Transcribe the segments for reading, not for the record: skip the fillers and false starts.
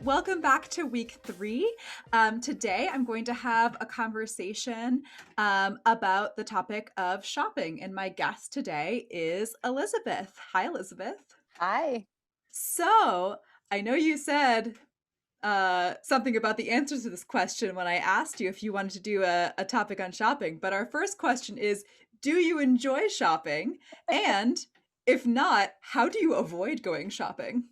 welcome back to week 3. Today, I'm going to have a conversation about the topic of shopping, and my guest today is Elizabeth. Hi, Elizabeth. Hi. So, I know you said something about the answers to this question when I asked you if you wanted to do a topic on shopping, but our first question is, do you enjoy shopping? And if not, how do you avoid going shopping?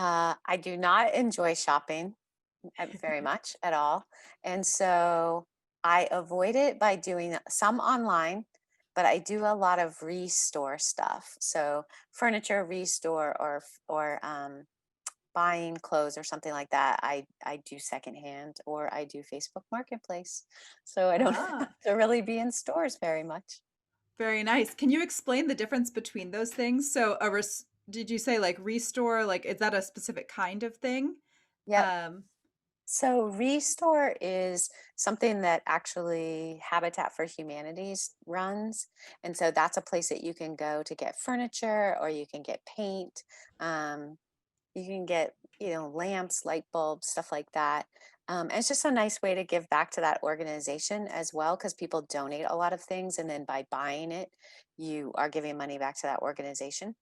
I do not enjoy shopping very much at all. And so I avoid it by doing some online, but I do a lot of restore stuff. So furniture restore or buying clothes or something like that. I do secondhand or I do Facebook Marketplace. So I don't have Ah. to really be in stores very much. Very nice. Can you explain the difference between those things? So, did you say like restore? Like, is that a specific kind of thing? Yep. Um, So Restore is something that actually Habitat for Humanities runs. And so that's a place that you can go to get furniture or you can get paint. Um, you can get, lamps, light bulbs, stuff like that. And it's just a nice way to give back to that organization as well, because people donate a lot of things. And then by buying it, you are giving money back to that organization.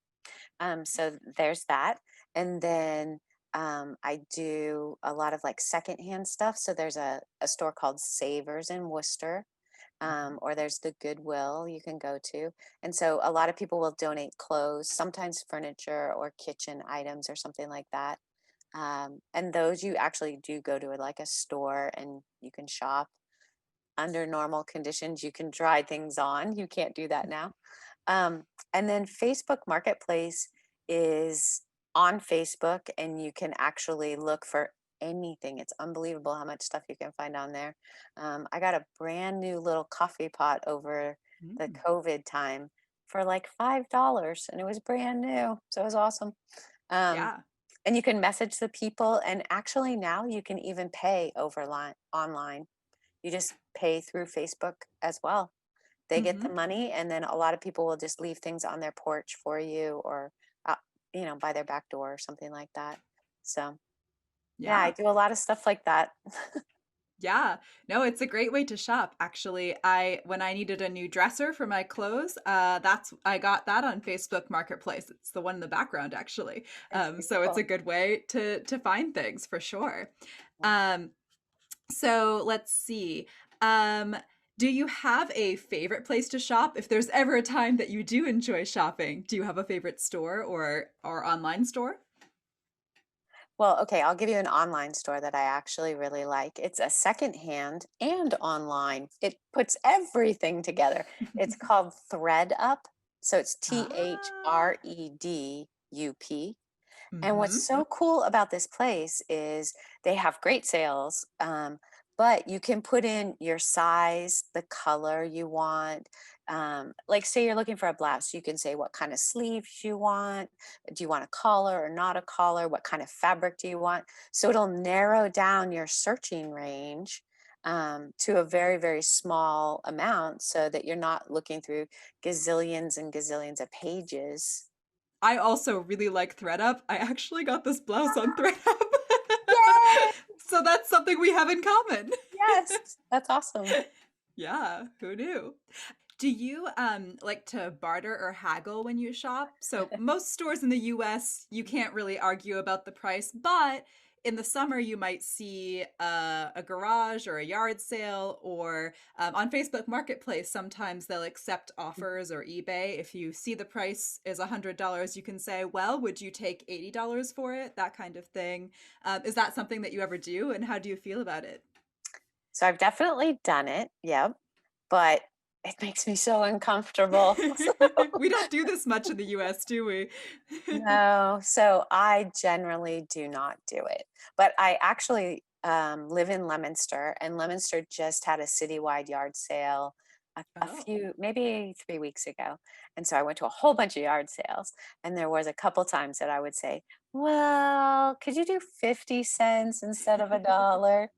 So there's that. And then I do a lot of like secondhand stuff. So there's a store called Savers in Worcester, or there's the Goodwill you can go to. And so a lot of people will donate clothes, sometimes furniture or kitchen items or something like that. And those you actually do go to like a store and you can shop under normal conditions. You can try things on. You can't do that now. And then Facebook Marketplace is on Facebook, and you can actually look for anything. It's unbelievable how much stuff you can find on there. I got a brand new little coffee pot over the mm, COVID time for like $5, and it was brand new. So it was awesome. Um, yeah. and you can message the people, and actually now you can even pay online. You just pay through Facebook as well. They get Hmm. the money, and then a lot of people will just leave things on their porch for you or, uh, by their back door or something like that. So, yeah, I Yeah. do a lot of stuff like that. Yeah. No, it's a great way to shop. Actually, when I needed a new dresser for my clothes, I got that on Facebook Marketplace. It's the one in the background, actually. It's So it's beautiful. a good way to find things for sure. Yeah. Um, So let's see. Um, do you have a favorite place to shop? If there's ever a time that you do enjoy shopping, do you have a favorite store or online store? Well, okay, I'll give you an online store that I actually really like. It's a secondhand and online. It puts everything together. It's called thredUP. So it's Ah. THREDUP. And what's Mm-hmm. so cool about this place is they have great sales, but you can put in your size, the color you want. Like, say you're looking for a blouse, you can say what kind of sleeves you want. Do you want a collar or not a collar? What kind of fabric do you want? So it'll narrow down your searching range to a very, very small amount so that you're not looking through gazillions and gazillions of pages. I also really like thredUP. I actually got this blouse on thredUP. Yay! So that's something we have in common. Yes, that's awesome. Yeah, who knew? Do you like to barter or haggle when you shop? So most stores in the US, you can't really argue about the price, but in the summer you might see a garage or a yard sale, or on Facebook Marketplace sometimes they'll accept offers, or eBay. If you see the price is $100, you can say, well, would you take $80 for it? That kind of thing. Is that something that you ever do, and how do you feel about it? So I've definitely done it, yep, but it makes me so uncomfortable. We don't do this much in the US, do we? No, so I generally do not do it. But I actually live in Leominster, and Leominster just had a citywide yard sale a Oh. few, maybe 3 weeks ago. And so I went to a whole bunch of yard sales, and there was a couple times that I would say, well, could you do 50 cents instead of $1?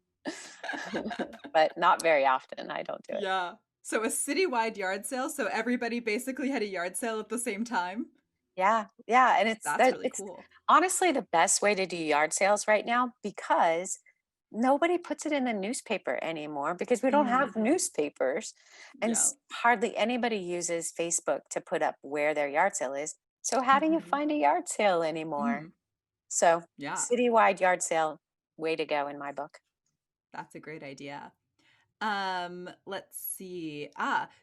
But not very often. I don't do it. Yeah. So a citywide yard sale, so everybody basically had a yard sale at the same time? Yeah, yeah, and That's really it's cool. honestly the best way to do yard sales right now because nobody puts it in the newspaper anymore because we don't Mm, have newspapers, and yeah. hardly anybody uses Facebook to put up where their yard sale is. So how do you Hmm. find a yard sale anymore? Hmm. So Yeah, citywide yard sale, way to go in my book. that's a great idea. Let's see.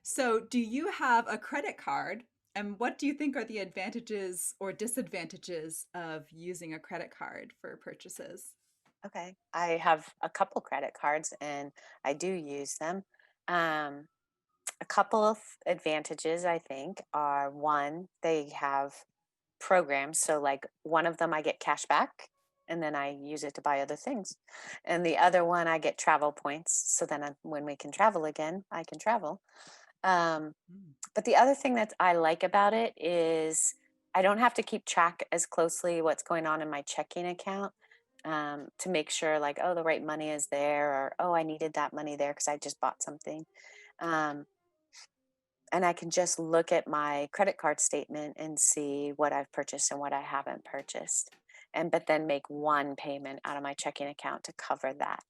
So do you have a credit card? And what do you think are the advantages or disadvantages of using a credit card for purchases? Okay, I have a couple credit cards and I do use them. Um, a couple of advantages, I think, are one, they have programs. So, like, one of them, I get cash back and then I use it to buy other things. And the other one, I get travel points. So then when we can travel again, I can travel. Um, Mm. but the other thing that I like about it is I don't have to keep track as closely what's going on in my checking account, to make sure, like, oh, the right money is there, or oh, I needed that money there because I just bought something. Um, and I can just look at my credit card statement and see what I've purchased and what I haven't purchased. And but then make one payment out of my checking account to cover that.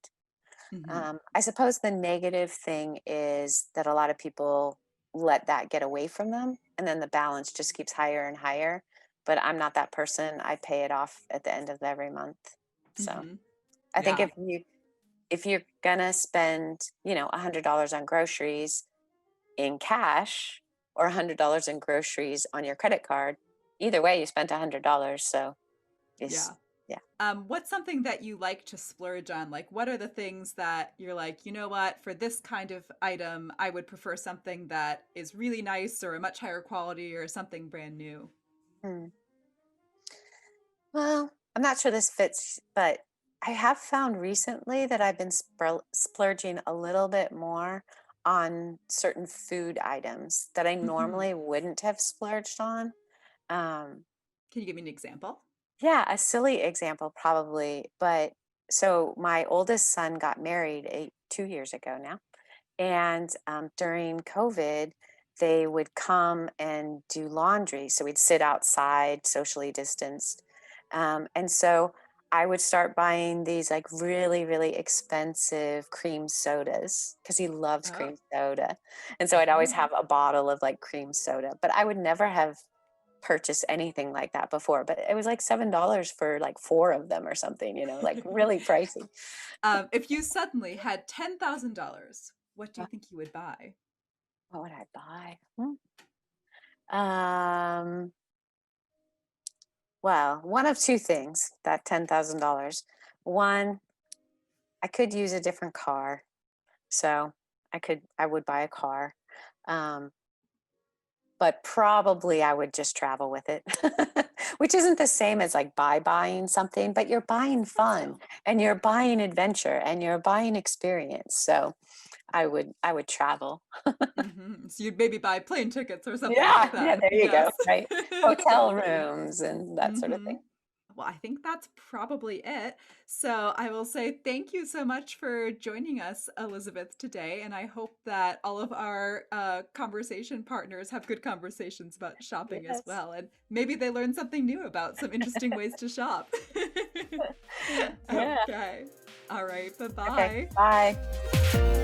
Hmm. I suppose the negative thing is that a lot of people let that get away from them, and then the balance just keeps higher and higher. But I'm not that person. I pay it off at the end of every month. So Hmm. I think Yeah. if you're gonna spend, $100 on groceries in cash or $100 in groceries on your credit card, either way, you spent $100. So it's Yeah. yeah. What's something that you like to splurge on? Like, what are the things that you're like, you know what, for this kind of item, I would prefer something that is really nice or a much higher quality or something brand new? Hmm. Well, I'm not sure this fits, but I have found recently that I've been splurging a little bit more on certain food items that I Hmm. normally wouldn't have splurged on. Um, Can you give me an example? yeah, a silly example probably, but so my oldest son got married 2 years ago now, and during COVID, they would come and do laundry. So we'd sit outside, socially distanced. And so I would start buying these like really, really expensive cream sodas because he loves Oh. cream soda. And so I'd always Oh. have a bottle of like cream soda, but I would never have purchased anything like that before. But it was like $7 for like four of them or something, like really pricey. If you suddenly had $10,000, what do Uh, you think you would buy? What would I buy? Um, Well, one of two things, that $10,000. One, I could use a different car. So I would buy a car. Um, but probably I would just travel with it, which isn't the same as like buying something, but you're buying But fun still. and you're buying adventure and you're buying experience. So I would travel. So you'd maybe buy plane tickets or something Yeah. like Yeah. that. There you go. Yes. Right. Hotel rooms and that sort of Hmm. thing. Well, I think that's probably it. So I will say thank you so much for joining us, Elizabeth, today. And I hope that all of our conversation partners have good conversations about shopping as Yes. well. And maybe they learn something new about some interesting ways to shop. Yeah. Okay. All right. Bye Okay. bye. Bye.